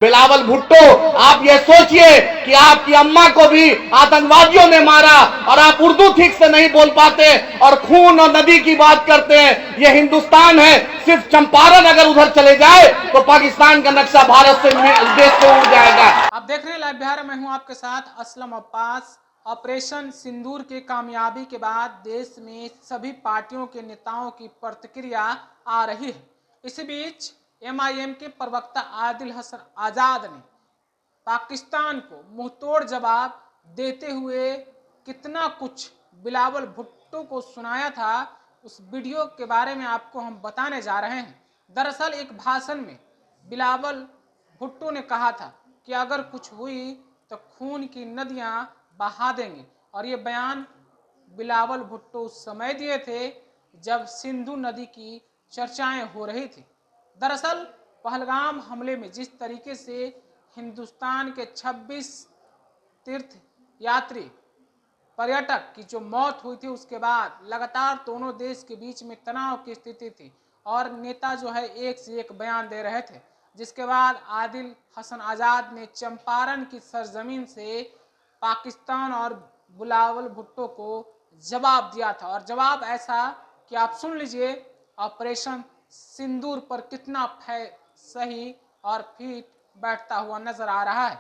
बिलावल भुट्टो, आप ये सोचिए कि आपकी अम्मा को भी आतंकवादियों ने मारा और आप उर्दू ठीक से नहीं बोल पाते और खून और नदी की बात करते हैं। ये हिंदुस्तान है, सिर्फ चंपारण अगर उधर चले जाए तो पाकिस्तान का नक्शा भारत से देश से उड़ जाएगा। आप देख रहे हैं लाइव बिहार, मैं हूं आपके साथ असलम अब्बास। ऑपरेशन सिंदूर की कामयाबी के बाद देश में सभी पार्टियों के नेताओं की प्रतिक्रिया आ रही है। इसी बीच MIM के प्रवक्ता आदिल हसन आज़ाद ने पाकिस्तान को मुंहतोड़ जवाब देते हुए कितना कुछ बिलावल भुट्टो को सुनाया था, उस वीडियो के बारे में आपको हम बताने जा रहे हैं। दरअसल एक भाषण में बिलावल भुट्टो ने कहा था कि अगर कुछ हुई तो खून की नदियां बहा देंगे, और ये बयान बिलावल भुट्टो उस समय दिए थे जब सिंधु नदी की चर्चाएं हो रही थी। दरअसल पहलगाम हमले में जिस तरीके से हिंदुस्तान के 26 तीर्थ यात्री पर्यटक की जो मौत हुई थी, उसके बाद लगातार दोनों देश के बीच में तनाव की स्थिति थी और नेता जो है एक से एक बयान दे रहे थे, जिसके बाद आदिल हसन आज़ाद ने चंपारण की सरजमीन से पाकिस्तान और बिलावल भुट्टो को जवाब दिया था। और जवाब ऐसा कि आप सुन लीजिए, ऑपरेशन सिंदूर पर कितना सही और फिट बैठता हुआ नजर आ रहा है।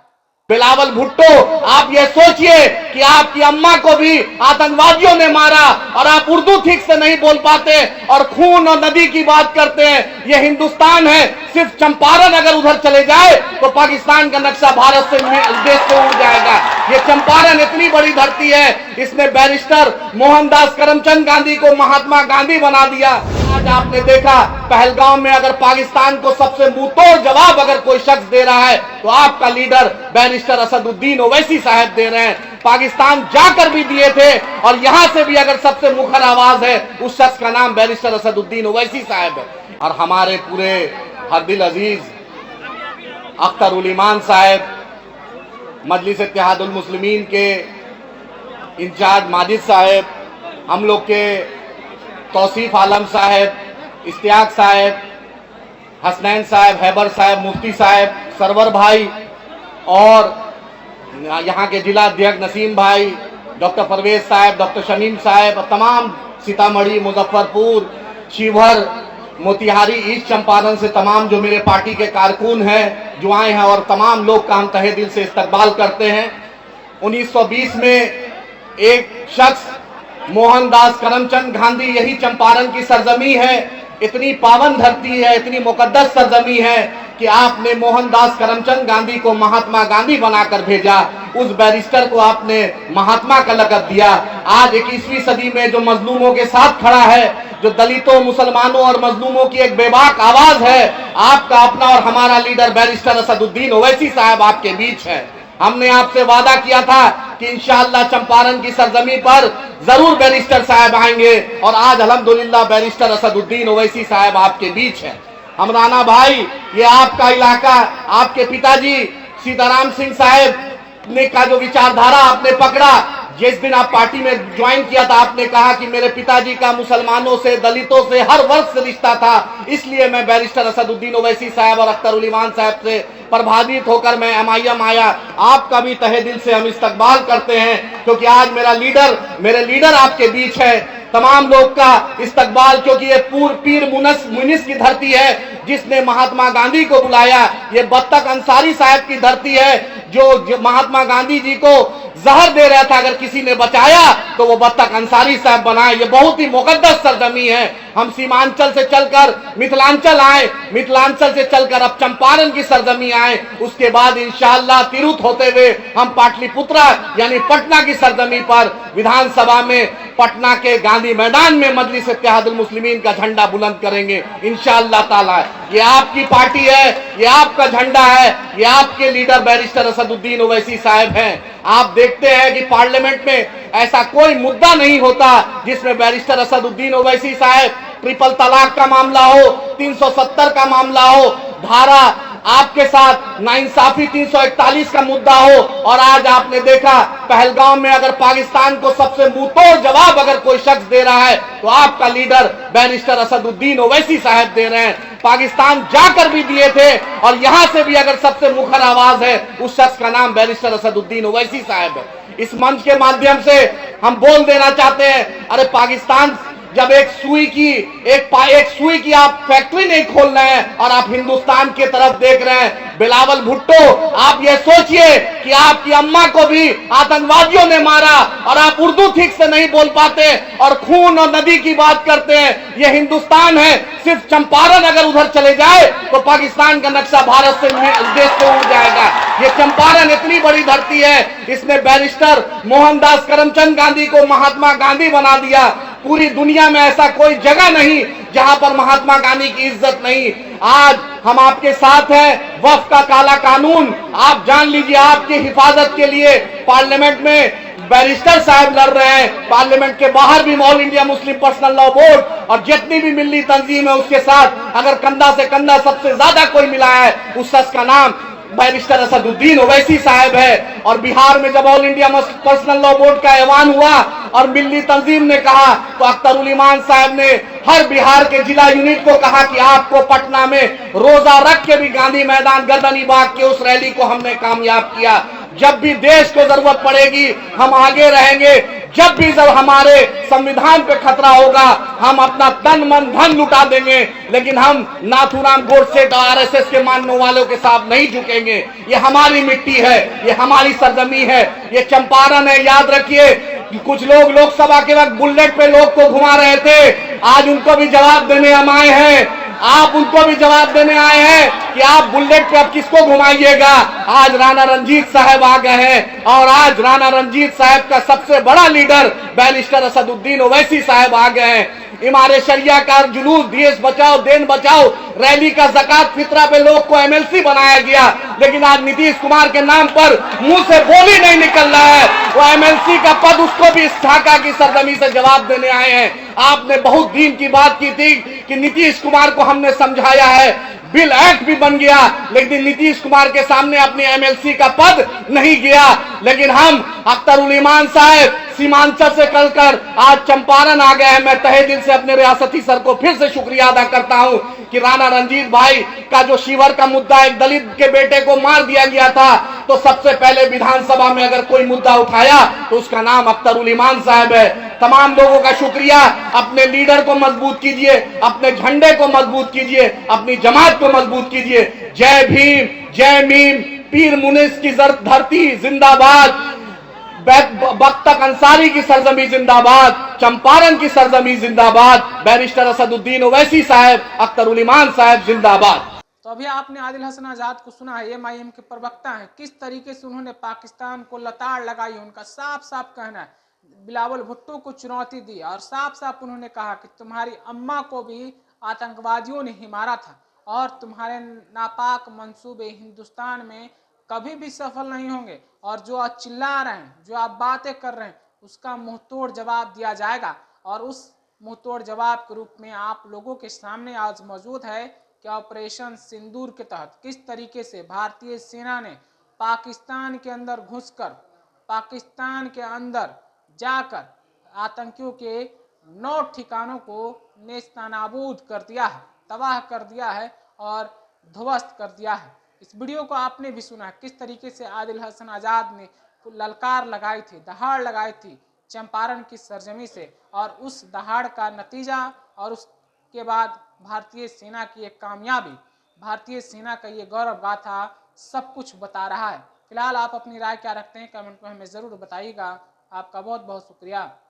बिलावल भुट्टो, आप ये सोचिए कि आपकी अम्मा को भी आतंकवादियों ने मारा और आप उर्दू ठीक से नहीं बोल पाते और खून और नदी की बात करते हैं। ये हिंदुस्तान है, सिर्फ चंपारण अगर उधर चले जाए तो पाकिस्तान का नक्शा भारत से देश से उड़ जाएगा। ये चंपारण इतनी बड़ी धरती है, इसने बैरिस्टर मोहनदास करमचंद गांधी को महात्मा गांधी बना दिया। आज आपने देखा पहलगाम में अगर पाकिस्तान को सबसे मुंहतोड़ जवाब अगर कोई शख्स दे रहा है तो आपका लीडर बैरिस्टर असदुद्दीन ओवैसी साहब दे रहे हैं। पाकिस्तान जाकर भी दिए थे और यहां से भी अगर सबसे मुखर आवाज है उस शख्स का नाम बैरिस्टर असदुद्दीन ओवैसी साहब है। और हमारे पूरे हरदिल अजीज अख्तर उल ईमान साहब, मजलिस इत्तेहादुल मुस्लिमीन के इंचार्ज माजिद साहब, हम लोग के तौसीफ आलम साहब, इश्तियाक साहब, हसनैन साहब, हैबर साहब, मुफ्ती साहब, सरवर भाई और यहाँ के जिला अध्यक्ष नसीम भाई, डॉक्टर परवेज साहब, डॉक्टर शमीम साहब, तमाम सीतामढ़ी, मुजफ्फरपुर, शिवहर, मोतिहारी, ईस्ट चंपारण से तमाम जो मेरे पार्टी के कारकुन हैं जो आए हैं और तमाम लोग का हम तहे दिल से इस्तकबाल करते हैं। 1920 में एक शख्स मोहनदास करमचंद गांधी, यही चंपारण की सरजमी है, इतनी पावन धरती है, इतनी मुकद्दस सरजमी है कि आपने मोहनदास करमचंद गांधी को महात्मा गांधी बनाकर भेजा। उस बैरिस्टर को आपने महात्मा का लक़ब दिया। आज 21वीं सदी में जो मजलूमों के साथ खड़ा है, जो दलितों, मुसलमानों और मजलूमों की एक बेबाक आवाज है, आपका अपना और हमारा लीडर बैरिस्टर असदुद्दीन ओवैसी साहब आपके बीच है। हमने आपसे वादा किया था कि इंशाअल्लाह चंपारण की सरजमी पर जरूर बैरिस्टर साहब आएंगे और आज अल्हम्दुलिल्लाह बैरिस्टर असदुद्दीन ओवैसी साहब आपके बीच है। हमराना भाई, ये आपका इलाका, आपके पिताजी सीताराम सिंह साहब ने का जो विचारधारा आपने पकड़ा, जिस दिन आप पार्टी में ज्वाइन किया था आपने कहा कि मेरे पिताजी का मुसलमानों से, दलितों से, हर वर्ग से रिश्ता था, इसलिए मैं बैरिस्टर असदुद्दीन ओवैसी साहब और अख्तर उल ईमान साहब से प्रभावित होकर मैं MIM आया। आपका भी तहे दिल से हम इस्तकबाल करते हैं क्योंकि आज मेरे लीडर आपके बीच है। तमाम लोग का इस्तकबाल, क्योंकि ये पीर मुनिस की धरती है जिसने महात्मा गांधी को बुलाया। ये बत्तख अंसारी साहब की धरती है जो महात्मा गांधी जी को जहर दे रहा था, अगर किसी ने बचाया तो वो बत्तख अंसारी साहब बनाए। ये बहुत ही मुकद्दस सरजमी है। हम सीमांचल से चलकर मिथिलांचल आए, मिथिलांचल से चलकर अब चंपारण की सरजमी आए, उसके बाद इंशाअल्लाह तिरुत होते हुए हम पाटलिपुत्रा यानी पटना की सरजमी पर विधानसभा में पटना के गांधी मैदान में मजलिस इत्तेहादुल मुस्लिमीन का झंडा बुलंद करेंगे इंशाअल्लाह ताला। ये आपकी पार्टी है, ये आपका झंडा है, ये आपके लीडर बैरिस्टर असदुद्दीन ओवैसी साहब हैं। आप देखते हैं कि पार्लियामेंट में ऐसा कोई मुद्दा नहीं होता जिसमें बैरिस्टर असदुद्दीन ओवैसी साहब ट्रिपल तलाक का मामला हो, 370 का मामला हो, धारा आपके साथ नाइंसाफी 341 का मुद्दा हो, और आज आपने देखा पहलगाम में अगर पाकिस्तान को सबसे मुंहतोड़ जवाब अगर कोई शख्स दे रहा है तो आपका लीडर बैरिस्टर असदुद्दीन ओवैसी साहब दे रहे हैं। पाकिस्तान जाकर भी दिए थे, और यहां से भी अगर सबसे मुखर आवाज है उस शख्स का नाम बैरिस्टर असदुद्दीन ओवैसी साहब है। इस मंच के माध्यम से हम बोल देना चाहते हैं, अरे पाकिस्तान जब एक सुई की आप फैक्ट्री नहीं खोल रहे हैं और आप हिंदुस्तान की तरफ देख रहे हैं। बिलावल भुट्टो, आप ये सोचिए कि आपकी अम्मा को भी आतंकवादियों ने मारा और आप उर्दू ठीक से नहीं बोल पाते और खून और नदी की बात करते हैं। ये हिंदुस्तान है, सिर्फ चंपारण अगर उधर चले जाए तो पाकिस्तान का नक्शा भारत से देश से उड़ जाएगा। ये चंपारण इतनी बड़ी धरती है, इसने बैरिस्टर मोहनदास करमचंद गांधी को महात्मा गांधी बना दिया। पूरी दुनिया में ऐसा कोई जगह नहीं जहां पर महात्मा गांधी की इज्जत नहीं। आज हम आपके साथ हैं। वक्फ का काला कानून आप जान लीजिए, आपकी हिफाजत के लिए पार्लियामेंट में बैरिस्टर साहब लड़ रहे हैं। पार्लियामेंट के बाहर भी all India Muslim personal law board और जितनी भी मिली तंजीम है उसके साथ अगर कंधा से कंधा सबसे ज्यादा कोई मिला है उस शख्स का नाम बैरिस्टर असदुद्दीन ओवैसी साहब है। और बिहार में जब all India personal law board का ऐलान हुआ और मिली तंजीम ने कहा तो अख्तरुल ईमान साहब ने हर बिहार के जिला यूनिट को कहा कि आपको पटना में रोजा रख के भी गांधी मैदान गर्दनी बाग के उस रैली को हमने कामयाब किया। जब भी देश को जरूरत पड़ेगी हम आगे रहेंगे। जब भी जब हमारे संविधान पे खतरा होगा हम अपना तन मन धन लुटा देंगे, लेकिन हम नाथूराम गोडसे और आरएसएस के मानने वालों के साथ नहीं झुकेंगे। ये हमारी मिट्टी है, ये हमारी सरजमी है, ये चंपारण है। याद रखिए कुछ लोग लोकसभा के वक्त बुलेट पे लोग को घुमा रहे थे, आज उनको भी जवाब देने हम आए हैं। आप उनको भी जवाब देने आए हैं कि आप बुलेट पे अब किसको घुमाइएगा। आज राणा रंजीत साहब आ गए हैं और आज राणा रंजीत साहब का सबसे बड़ा लीडर बैरिस्टर असदुद्दीन ओवैसी साहब आ गए हैं। इमारे शरिया का जुलूस, देश बचाओ देन बचाओ रैली का ज़कात फितरा पे लोग को एमएलसी बनाया गया, लेकिन आज नीतीश कुमार के नाम पर मुंह से बोली नहीं निकल रहा है। वो एमएलसी का पद उसको भी इस ढाका की सरजमी से जवाब देने आए हैं। आपने बहुत दिन की बात की थी कि नीतीश कुमार को हमने समझाया है, बिल एक्ट भी बन गया, लेकिन नीतीश कुमार के सामने अपने एमएलसी का पद नहीं गया। लेकिन हम अख्तरुल ईमान साहब सीमांचल से कलकर आज चंपारण आ गए हैं। मैं तहे दिल से अपने रियासती सर को फिर से शुक्रिया अदा करता हूं कि राणा रंजीत भाई का जो शिवर का मुद्दा, एक दलित के बेटे को मार दिया गया था, तो सबसे पहले विधानसभा में अगर कोई मुद्दा उठाया तो उसका नाम अख्तरुल ईमान साहब है। तमाम लोगों का शुक्रिया। अपने लीडर को मजबूत कीजिए, अपने झंडे को मजबूत कीजिए, अपनी जमात को मजबूत कीजिए। जय भीम, जय मीम, पीर मुनिस की धरती जिंदाबाद, बख्तक अंसारी की सरजमी जिंदाबाद, चंपारण की सरजमी जिंदाबाद, बैरिस्टर असदुद्दीन ओवैसी साहब, अख्तरुल ईमान साहब जिंदाबाद। तो अभी आपने आदिल हसन आजाद को सुना है, एमआईएम के प्रवक्ता हैं, किस तरीके से उन्होंने पाकिस्तान को लताड़ लगाई। उनका साफ साफ कहना है, बिलावल भुट्टो को चुनौती दी और साफ साफ उन्होंने कहा कि तुम्हारी अम्मा को भी आतंकवादियों ने ही मारा था और तुम्हारे नापाक मंसूबे हिंदुस्तान में कभी भी सफल नहीं होंगे। और जो आप चिल्ला रहे हैं, जो आप बातें कर रहे हैं, उसका मुंहतोड़ जवाब दिया जाएगा। और उस मुंहतोड़ जवाब के रूप में आप लोगों के सामने आज मौजूद है कि ऑपरेशन सिंदूर के तहत किस तरीके से भारतीय सेना ने पाकिस्तान के अंदर घुसकर, पाकिस्तान के अंदर जाकर आतंकियों के 9 ठिकानों को नेस्तनाबूद कर दिया है, तबाह कर दिया है और ध्वस्त कर दिया है। इस वीडियो को आपने भी सुना किस तरीके से आदिल हसन आजाद ने ललकार लगाई थी, दहाड़ लगाई थी चंपारण की सरजमी से, और उस दहाड़ का नतीजा और उसके बाद भारतीय सेना की एक कामयाबी, भारतीय सेना का ये गौरव गाथा सब कुछ बता रहा है। फिलहाल आप अपनी राय क्या रखते हैं कमेंट में हमें ज़रूर बताइएगा। आपका बहुत बहुत शुक्रिया।